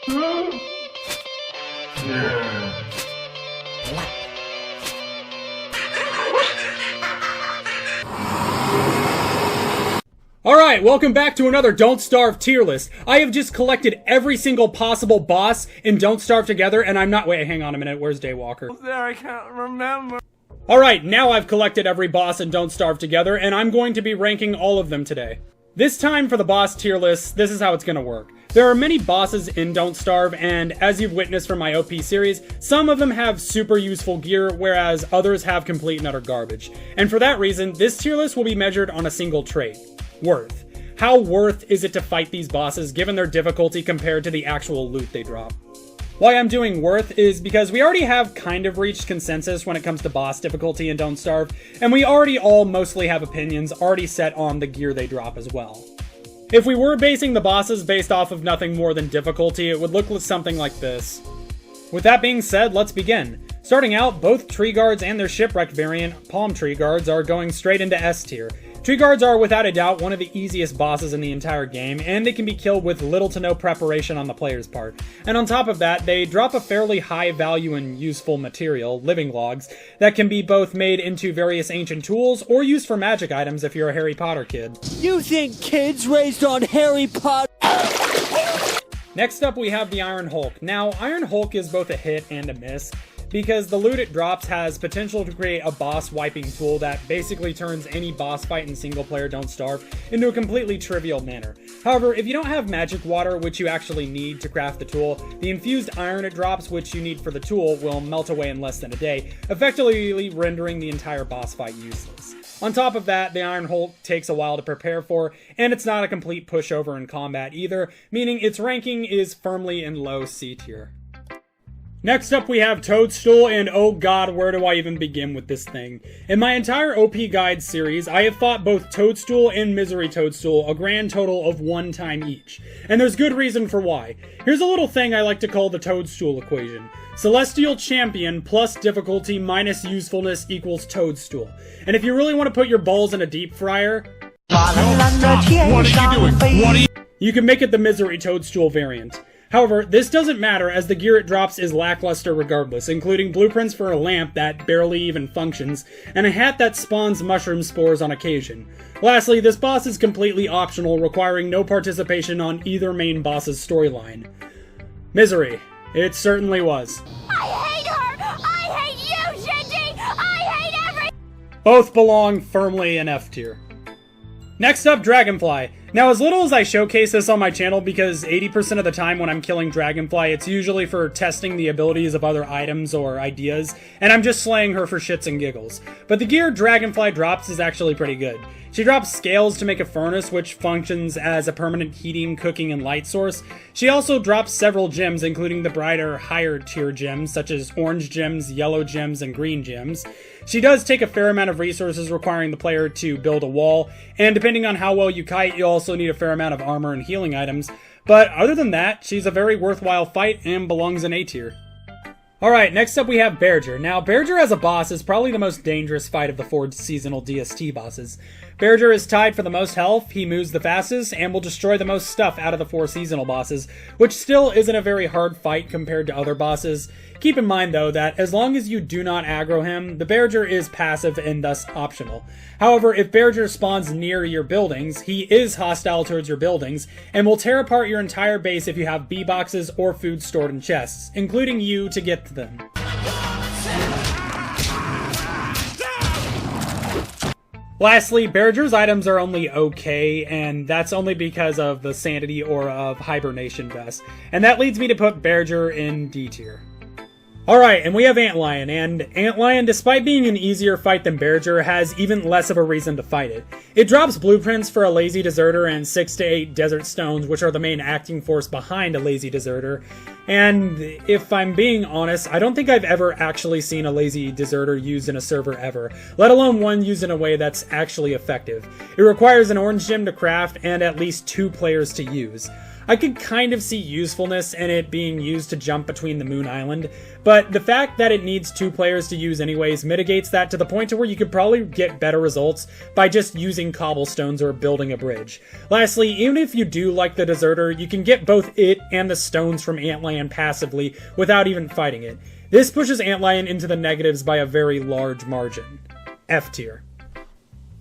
Alright, welcome back to another Don't Starve tier list. I have just collected every single possible boss in Don't Starve Together, and I'm not- wait, hang on a minute, where's Daywalker? There, I can't remember. Alright, now I've collected every boss in Don't Starve Together, and I'm going to be ranking all of them today. This time for the boss tier list, this is how it's gonna work. There are many bosses in Don't Starve, and as you've witnessed from my OP series, some of them have super useful gear, whereas others have complete and utter garbage. And for that reason, this tier list will be measured on a single trait. Worth. How worth is it to fight these bosses given their difficulty compared to the actual loot they drop? Why I'm doing worth is because we already have kind of reached consensus when it comes to boss difficulty in Don't Starve, and we already all mostly have opinions already set on the gear they drop as well. If we were basing the bosses based off of nothing more than difficulty, it would look something like this. With that being said, let's begin. Starting out, both Treeguards and their Shipwrecked variant, Palm Treeguards, are going straight into S tier. Treeguards are without a doubt one of the easiest bosses in the entire game, and they can be killed with little to no preparation on the player's part. And on top of that, they drop a fairly high value and useful material, living logs, that can be both made into various ancient tools or used for magic items if you're a Harry Potter kid. You think kids raised on Harry Potter? Next up we have the Iron Hulk. Now, Iron Hulk is both a hit and a miss, because the loot it drops has potential to create a boss wiping tool that basically turns any boss fight in single player Don't Starve into a completely trivial manner. However, if you don't have magic water, which you actually need to craft the tool, the infused iron it drops, which you need for the tool, will melt away in less than a day, effectively rendering the entire boss fight useless. On top of that, the Iron Hulk takes a while to prepare for, and it's not a complete pushover in combat either, meaning its ranking is firmly in low C tier. Next up we have Toadstool, and oh god, where do I even begin with this thing? In my entire OP Guide series, I have fought both Toadstool and Misery Toadstool a grand total of 1 time each. And there's good reason for why. Here's a little thing I like to call the Toadstool equation. Celestial Champion plus difficulty minus usefulness equals Toadstool. And if you really want to put your balls in a deep fryer, What are you doing? you can make it the Misery Toadstool variant. However, this doesn't matter as the gear it drops is lackluster regardless, including blueprints for a lamp that barely even functions, and a hat that spawns mushroom spores on occasion. Lastly, this boss is completely optional, requiring no participation on either main boss's storyline. Misery. It certainly was. I hate her! I hate you, Shinji! I hate every— Both belong firmly in F tier. Next up, Dragonfly. Now, as little as I showcase this on my channel, because 80% of the time when I'm killing Dragonfly, it's usually for testing the abilities of other items or ideas, and I'm just slaying her for shits and giggles. But the gear Dragonfly drops is actually pretty good. She drops scales to make a furnace, which functions as a permanent heating, cooking, and light source. She also drops several gems, including the brighter, higher tier gems, such as orange gems, yellow gems, and green gems. She does take a fair amount of resources, requiring the player to build a wall, and depending on how well you kite, you'll also need a fair amount of armor and healing items. But other than that, she's a very worthwhile fight and belongs in A tier. Alright, next up we have Bearger. Now, Bearger as a boss is probably the most dangerous fight of the 4 seasonal DST bosses. Bearger is tied for the most health, he moves the fastest, and will destroy the most stuff out of the 4 seasonal bosses, which still isn't a very hard fight compared to other bosses. Keep in mind though that as long as you do not aggro him, the Bearger is passive and thus optional. However, if Bearger spawns near your buildings, he is hostile towards your buildings, and will tear apart your entire base if you have B boxes or food stored in chests, including you to get to them. Lastly, Bearger's items are only okay, and that's only because of the Sanity Aura of Hibernation Vest. And that leads me to put Bearger in D tier. Alright, and we have Antlion, and Antlion, despite being an easier fight than Bearger, has even less of a reason to fight it. It drops blueprints for a Lazy Deserter and 6 to 8 Desert Stones, which are the main acting force behind a Lazy Deserter. And if I'm being honest, I don't think I've ever actually seen a Lazy Deserter used in a server ever, let alone one used in a way that's actually effective. It requires an orange gem to craft and at least 2 players to use. I could kind of see usefulness in it being used to jump between the Moon Island, but the fact that it needs 2 players to use anyways mitigates that to the point to where you could probably get better results by just using cobblestones or building a bridge. Lastly, even if you do like the Deserter, you can get both it and the stones from Antlion passively without even fighting it. This pushes Antlion into the negatives by a very large margin. F tier.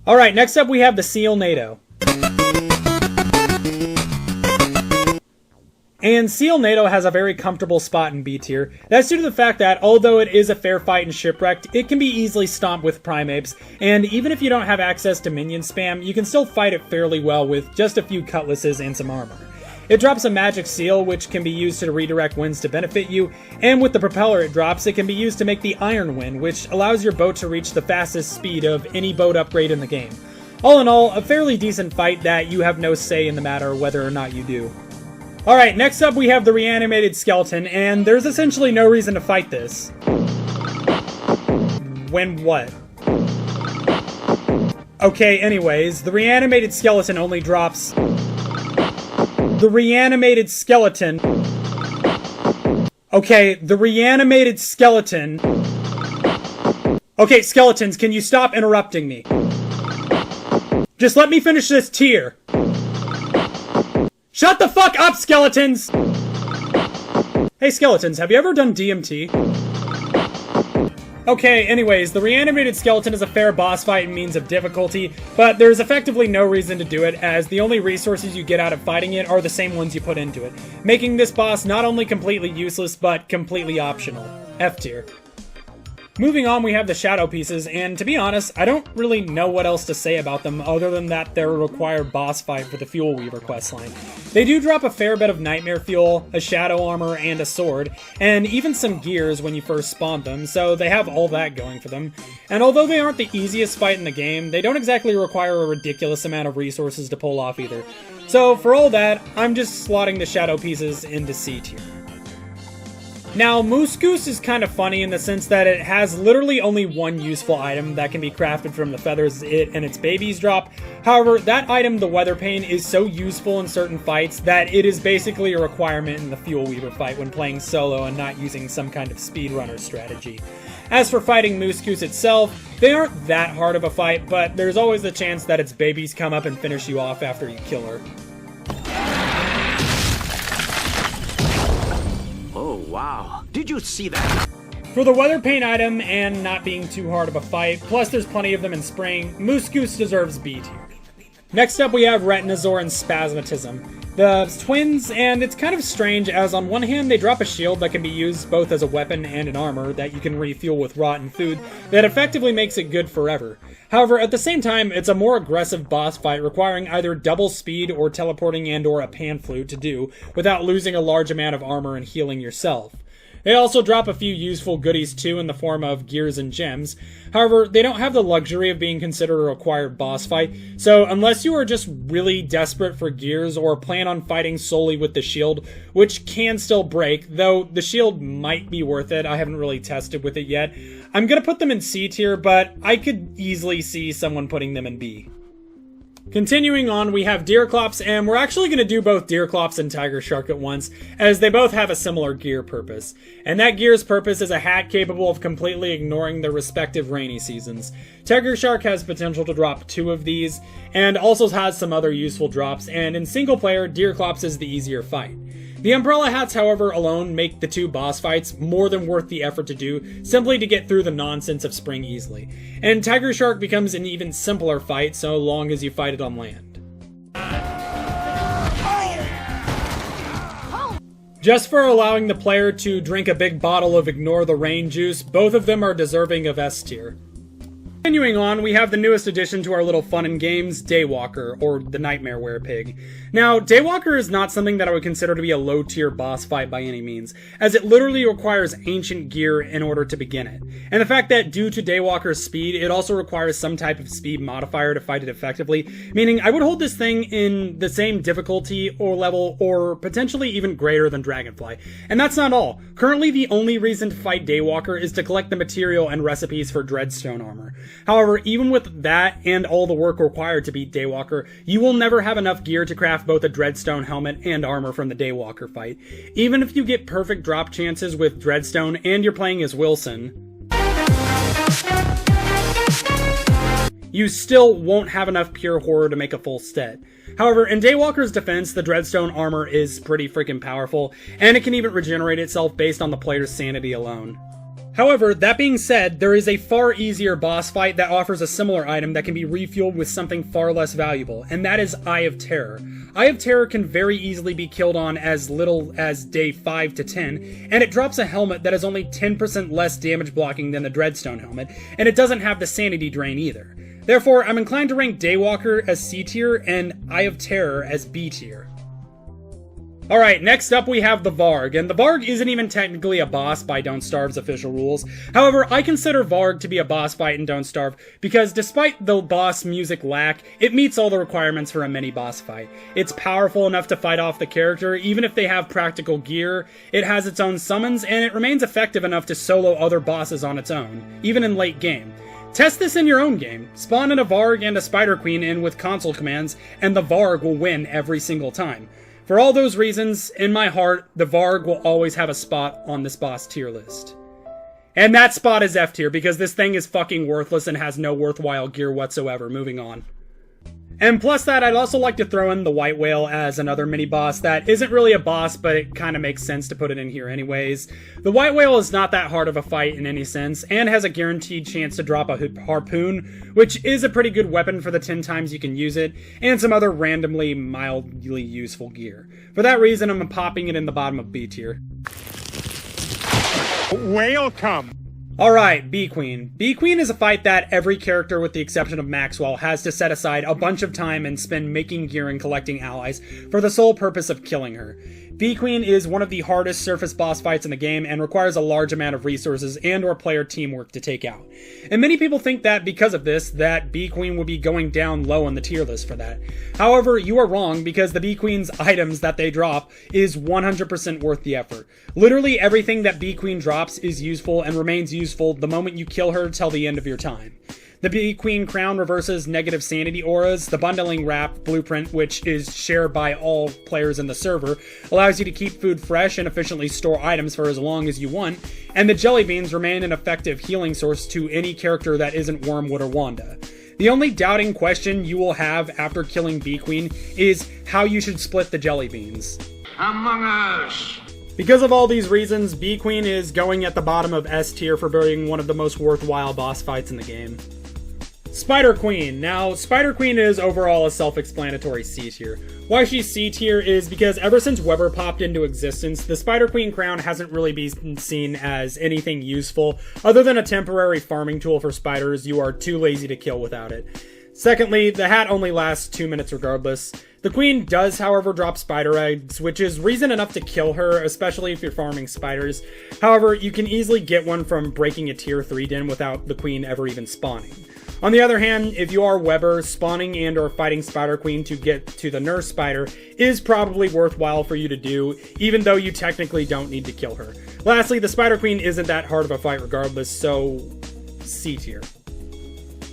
Alright, next up we have the Sealnado. And Sealnado has a very comfortable spot in B tier. That's due to the fact that, although it is a fair fight in Shipwrecked, it can be easily stomped with Primeapes, and even if you don't have access to minion spam, you can still fight it fairly well with just a few cutlasses and some armor. It drops a magic seal, which can be used to redirect winds to benefit you, and with the propeller it drops, it can be used to make the Iron Wind, which allows your boat to reach the fastest speed of any boat upgrade in the game. All in all, a fairly decent fight that you have no say in the matter whether or not you do. Alright, next up we have the Reanimated Skeleton, and there's essentially no reason to fight this. When what? Okay, anyways, the Reanimated Skeleton only drops... The Reanimated Skeleton... Okay, the Reanimated Skeleton... Okay, skeletons, can you stop interrupting me? Just let me finish this tier! Shut the fuck up, skeletons! Hey, skeletons, have you ever done DMT? Okay, anyways, the Reanimated Skeleton is a fair boss fight in means of difficulty, but there's effectively no reason to do it, as the only resources you get out of fighting it are the same ones you put into it, making this boss not only completely useless, but completely optional. F tier. Moving on, we have the Shadow Pieces, and to be honest, I don't really know what else to say about them other than that they're a required boss fight for the Fuelweaver questline. They do drop a fair bit of nightmare fuel, a shadow armor, and a sword, and even some gears when you first spawn them, so they have all that going for them. And although they aren't the easiest fight in the game, they don't exactly require a ridiculous amount of resources to pull off either. So for all that, I'm just slotting the Shadow Pieces into C tier. Now, Goose is kind of funny in the sense that it has literally only one useful item that can be crafted from the feathers it and its babies drop. However, that item, the Weather Pane, is so useful in certain fights that it is basically a requirement in the Fuelweaver fight when playing solo and not using some kind of speedrunner strategy. As for fighting Goose itself, they aren't that hard of a fight, but there's always the chance that its babies come up and finish you off after you kill her. Oh, wow. Did you see that? For the Weather Pane item and not being too hard of a fight, plus there's plenty of them in spring, Goose deserves B tier. Next up we have Retinazor and Spazmatism. The twins, and it's kind of strange as on one hand they drop a shield that can be used both as a weapon and an armor that you can refuel with rotten food that effectively makes it good forever. However, at the same time, it's a more aggressive boss fight requiring either double speed or teleporting and or a pan flute to do without losing a large amount of armor and healing yourself. They also drop a few useful goodies too in the form of gears and gems. However, they don't have the luxury of being considered a required boss fight, so unless you are just really desperate for gears or plan on fighting solely with the shield, which can still break, though the shield might be worth it, I haven't really tested with it yet, I'm gonna put them in C tier, but I could easily see someone putting them in B. Continuing on, we have Deerclops, and we're actually going to do both Deerclops and Tigershark at once, as they both have a similar gear purpose. And that gear's purpose is a hat capable of completely ignoring their respective rainy seasons. Tigershark has potential to drop 2 of these, and also has some other useful drops, and in single player, Deerclops is the easier fight. The umbrella hats, however, alone make the 2 boss fights more than worth the effort to do, simply to get through the nonsense of spring easily. And Tigershark becomes an even simpler fight so long as you fight it on land. Just for allowing the player to drink a big bottle of Ignore the Rain juice, both of them are deserving of S tier. Continuing on, we have the newest addition to our little fun and games, Daywalker, or the Nightmare Werepig. Now, Daywalker is not something that I would consider to be a low-tier boss fight by any means, as it literally requires ancient gear in order to begin it. And the fact that due to Daywalker's speed, it also requires some type of speed modifier to fight it effectively, meaning I would hold this thing in the same difficulty or level, or potentially even greater than Dragonfly. And that's not all. Currently, the only reason to fight Daywalker is to collect the material and recipes for Dreadstone armor. However, even with that and all the work required to beat Daywalker, you will never have enough gear to craft both a Dreadstone helmet and armor from the Daywalker fight. Even if you get perfect drop chances with Dreadstone and you're playing as Wilson, you still won't have enough pure horror to make a full set. However, in Daywalker's defense, the Dreadstone armor is pretty freaking powerful, and it can even regenerate itself based on the player's sanity alone. However, that being said, there is a far easier boss fight that offers a similar item that can be refueled with something far less valuable, and that is Eye of Terror. Eye of Terror can very easily be killed on as little as day 5 to 10, and it drops a helmet that is only 10% less damage blocking than the Dreadstone helmet, and it doesn't have the sanity drain either. Therefore, I'm inclined to rank Daywalker as C tier and Eye of Terror as B tier. Alright, next up we have the Varg, and the Varg isn't even technically a boss by Don't Starve's official rules. However, I consider Varg to be a boss fight in Don't Starve because despite the boss music lack, it meets all the requirements for a mini boss fight. It's powerful enough to fight off the character, even if they have practical gear, it has its own summons, and it remains effective enough to solo other bosses on its own, even in late game. Test this in your own game. Spawn in a Varg and a Spider Queen in with console commands, and the Varg will win every single time. For all those reasons, in my heart, the Varg will always have a spot on this boss tier list. And that spot is F tier, because this thing is fucking worthless and has no worthwhile gear whatsoever. Moving on. And plus that, I'd also like to throw in the White Whale as another mini-boss that isn't really a boss, but it kind of makes sense to put it in here anyways. The White Whale is not that hard of a fight in any sense, and has a guaranteed chance to drop a harpoon, which is a pretty good weapon for the 10 times you can use it, and some other randomly mildly useful gear. For that reason, I'm popping it in the bottom of B tier. Welcome. Alright, B-Queen. B-Queen is a fight that every character with the exception of Maxwell has to set aside a bunch of time and spend making gear and collecting allies for the sole purpose of killing her. B-Queen is one of the hardest surface boss fights in the game and requires a large amount of resources and or player teamwork to take out. And many people think that because of this, that B-Queen will be going down low on the tier list for that. However, you are wrong because the B-Queen's items that they drop is 100% worth the effort. Literally everything that B-Queen drops is useful and remains useful the moment you kill her till the end of your time. The B-Queen crown reverses negative sanity auras, the bundling wrap blueprint, which is shared by all players in the server, allows you to keep food fresh and efficiently store items for as long as you want, and the jelly beans remain an effective healing source to any character that isn't Wormwood or Wanda. The only doubting question you will have after killing B-Queen is how you should split the jelly beans. Among Us! Because of all these reasons, B-Queen is going at the bottom of S tier for being one of the most worthwhile boss fights in the game. Spider Queen. Now, Spider Queen is overall a self-explanatory C tier. Why she's C tier is because ever since Weber popped into existence, the Spider Queen crown hasn't really been seen as anything useful, other than a temporary farming tool for spiders you are too lazy to kill without it. Secondly, the hat only lasts 2 minutes regardless. The queen does, however, drop spider eggs, which is reason enough to kill her, especially if you're farming spiders. However, you can easily get one from breaking a tier 3 den without the queen ever even spawning. On the other hand, if you are Weber, spawning and or fighting Spider Queen to get to the nurse spider is probably worthwhile for you to do, even though you technically don't need to kill her. Lastly, the Spider Queen isn't that hard of a fight regardless, so C tier.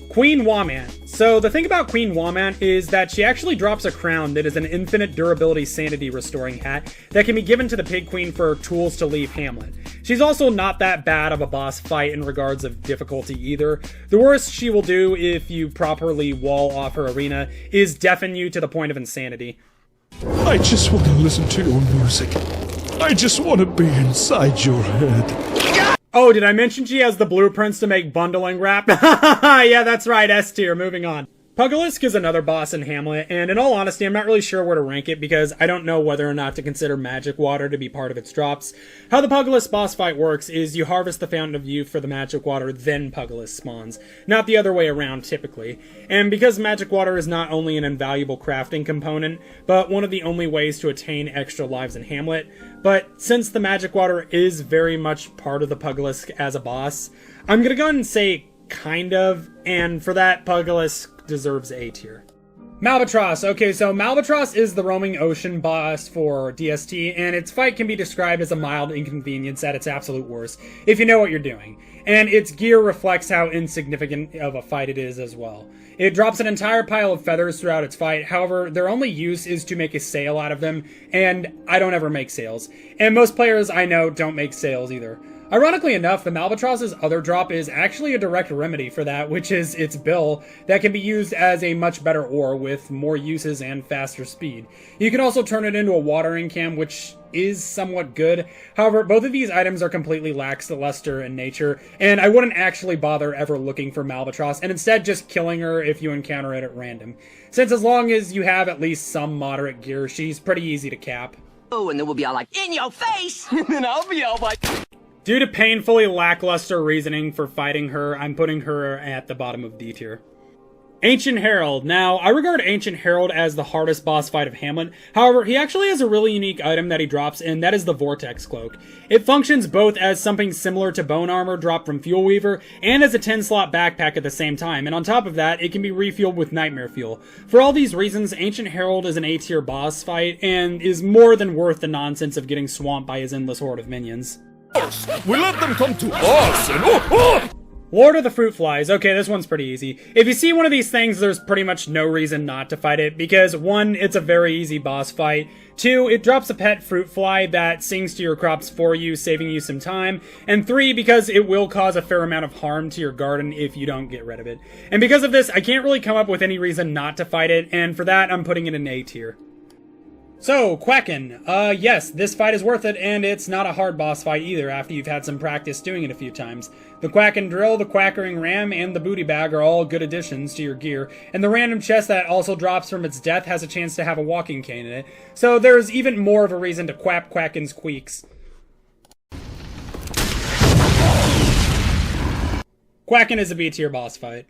Queen Womant. So the thing about Queen Womant is that she actually drops a crown that is an infinite durability sanity restoring hat that can be given to the Pig Queen for tools to leave Hamlet. She's also not that bad of a boss fight in regards of difficulty either. The worst she will do if you properly wall off her arena is deafen you to the point of insanity. I just want to listen to your music. I just want to be inside your head. Oh, did I mention she has the blueprints to make bundling wrap? Yeah, that's right, S tier, moving on. Pugalisk is another boss in Hamlet, and in all honesty, I'm not really sure where to rank it because I don't know whether or not to consider magic water to be part of its drops. How the Pugalisk boss fight works is you harvest the Fountain of Youth for the magic water, then Pugalisk spawns, not the other way around typically. And because magic water is not only an invaluable crafting component, but one of the only ways to attain extra lives in Hamlet, but since the magic water is very much part of the Pugalisk as a boss, I'm gonna go ahead and say kind of, and for that, Pugalisk deserves A tier. Malbatross. Okay, so Malbatross is the roaming ocean boss for DST, and its fight can be described as a mild inconvenience at its absolute worst, if you know what you're doing. And its gear reflects how insignificant of a fight it is as well. It drops an entire pile of feathers throughout its fight, however, their only use is to make a sail out of them, and I don't ever make sails. And most players I know don't make sails either. Ironically enough, the Malbatross's other drop is actually a direct remedy for that, which is its bill, that can be used as a much better oar with more uses and faster speed. You can also turn it into a watering cam, which is somewhat good. However, both of these items are completely lackluster in nature, and I wouldn't actually bother ever looking for Malbatross, and instead just killing her if you encounter it at random. Since as long as you have at least some moderate gear, she's pretty easy to cap. Oh, and then we'll be all like, in your face! And I'll be all like... Due to painfully lackluster reasoning for fighting her, I'm putting her at the bottom of D tier. Ancient Herald. Now, I regard Ancient Herald as the hardest boss fight of Hamlet. However, he actually has a really unique item that he drops, and that is the Vortex Cloak. It functions both as something similar to Bone Armor dropped from Fuelweaver, and as a 10-slot backpack at the same time, and on top of that, it can be refueled with Nightmare Fuel. For all these reasons, Ancient Herald is an A tier boss fight, and is more than worth the nonsense of getting swamped by his endless horde of minions. We let them come to us and Lord of the Fruit Flies. Okay, this one's pretty easy. If you see one of these things, there's pretty much no reason not to fight it, because 1, it's a very easy boss fight. 2, it drops a pet fruit fly that sings to your crops for you, saving you some time. And 3, because it will cause a fair amount of harm to your garden if you don't get rid of it. And because of this, I can't really come up with any reason not to fight it, and for that, I'm putting it in A tier. So, Quacken. Yes, this fight is worth it, and it's not a hard boss fight either after you've had some practice doing it a few times. The Quacken Drill, the Quackering Ram, and the Booty Bag are all good additions to your gear, and the random chest that also drops from its death has a chance to have a walking cane in it, so there's even more of a reason to quap Quacken's queeks. Quacken is a B tier boss fight.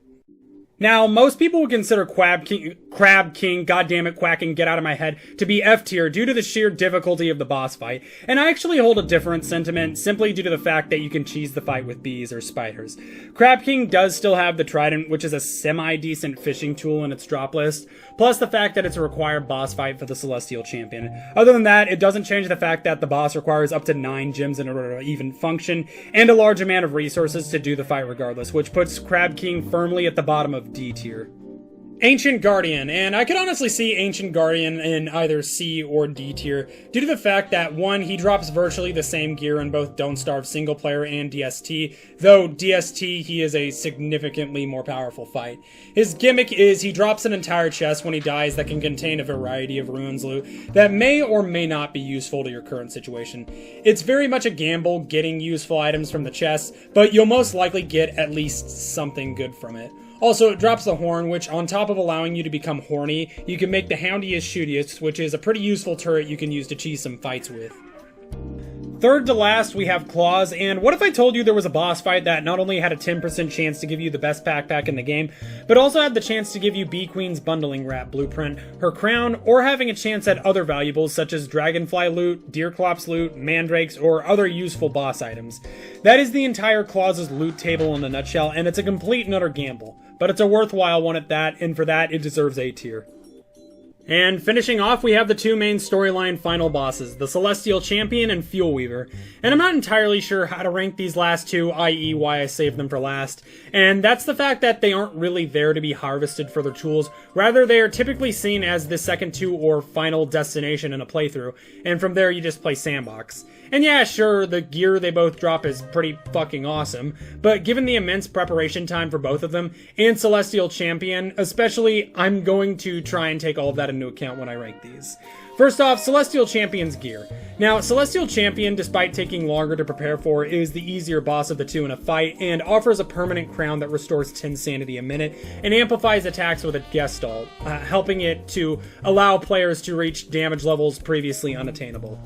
Now, most people would consider Crab King, goddammit Quacken, get out of my head, to be F tier due to the sheer difficulty of the boss fight, and I actually hold a different sentiment simply due to the fact that you can cheese the fight with bees or spiders. Crab King does still have the Trident, which is a semi-decent fishing tool in its drop list, plus the fact that it's a required boss fight for the Celestial Champion. Other than that, it doesn't change the fact that the boss requires up to 9 gems in order to even function, and a large amount of resources to do the fight regardless, which puts Crab King firmly at the bottom of D tier. Ancient Guardian, and I could honestly see Ancient Guardian in either C or D tier, due to the fact that 1, he drops virtually the same gear in both Don't Starve single player and DST, though DST he is a significantly more powerful fight. His gimmick is he drops an entire chest when he dies that can contain a variety of ruins loot that may or may not be useful to your current situation. It's very much a gamble getting useful items from the chest, but you'll most likely get at least something good from it. Also, it drops the Horn, which on top of allowing you to become horny, you can make the Houndiest Shootiest, which is a pretty useful turret you can use to cheese some fights with. Third to last, we have Claws, and what if I told you there was a boss fight that not only had a 10% chance to give you the best backpack in the game, but also had the chance to give you Bee Queen's bundling wrap blueprint, her crown, or having a chance at other valuables such as Dragonfly loot, Deerclops loot, Mandrakes, or other useful boss items. That is the entire Claws' loot table in a nutshell, and it's a complete and utter gamble, but it's a worthwhile one at that, and for that, it deserves A tier. And finishing off, we have the 2 main storyline final bosses, the Celestial Champion and Fuelweaver. And I'm not entirely sure how to rank these last 2, i.e. why I saved them for last. And that's the fact that they aren't really there to be harvested for their tools, rather they are typically seen as the second to or final destination in a playthrough, and from there you just play sandbox. And yeah, sure, the gear they both drop is pretty fucking awesome, but given the immense preparation time for both of them, and Celestial Champion, especially, I'm going to try and take all of that into account when I rank these. First off, Celestial Champion's gear. Now, Celestial Champion, despite taking longer to prepare for, is the easier boss of the 2 in a fight, and offers a permanent crown that restores 10 sanity a minute, and amplifies attacks with a Gestalt, helping it to allow players to reach damage levels previously unattainable.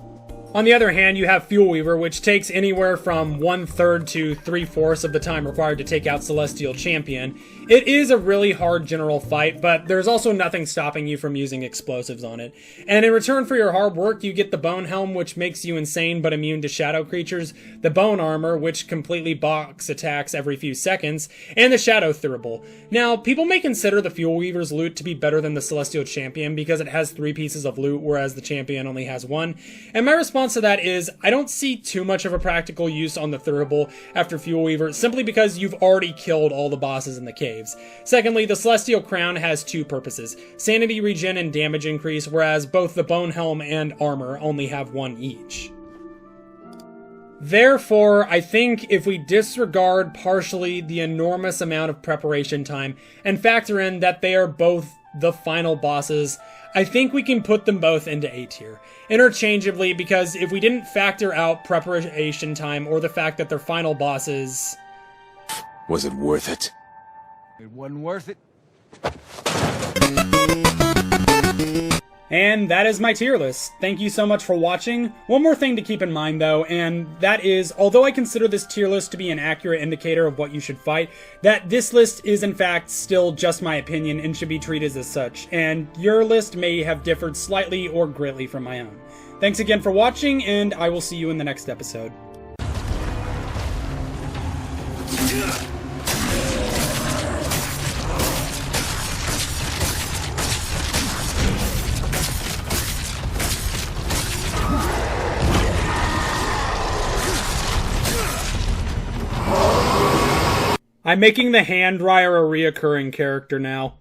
On the other hand, you have Fuelweaver, which takes anywhere from 1/3 to 3/4 of the time required to take out Celestial Champion. It is a really hard general fight, but there's also nothing stopping you from using explosives on it. And in return for your hard work, you get the Bone Helm, which makes you insane but immune to shadow creatures, the Bone Armor, which completely box attacks every few seconds, and the Shadow Thurible. Now, people may consider the Fuelweaver's loot to be better than the Celestial Champion because it has 3 pieces of loot, whereas the Champion only has 1. And my response to that is, I don't see too much of a practical use on the Thurible after Fuelweaver, simply because you've already killed all the bosses in the caves. Secondly, the Celestial Crown has 2 purposes, sanity regen and damage increase, whereas both the Bone Helm and armor only have 1 each. Therefore, I think if we disregard partially the enormous amount of preparation time and factor in that they are both the final bosses, I think we can put them both into A tier, interchangeably, because if we didn't factor out preparation time or the fact that they're final bosses... Was it worth it? It wasn't worth it. And that is my tier list. Thank you so much for watching. One more thing to keep in mind though, and that is, although I consider this tier list to be an accurate indicator of what you should fight, that this list is in fact still just my opinion and should be treated as such, and your list may have differed slightly or greatly from my own. Thanks again for watching, and I will see you in the next episode. I'm making the Handdryer a reoccurring character now.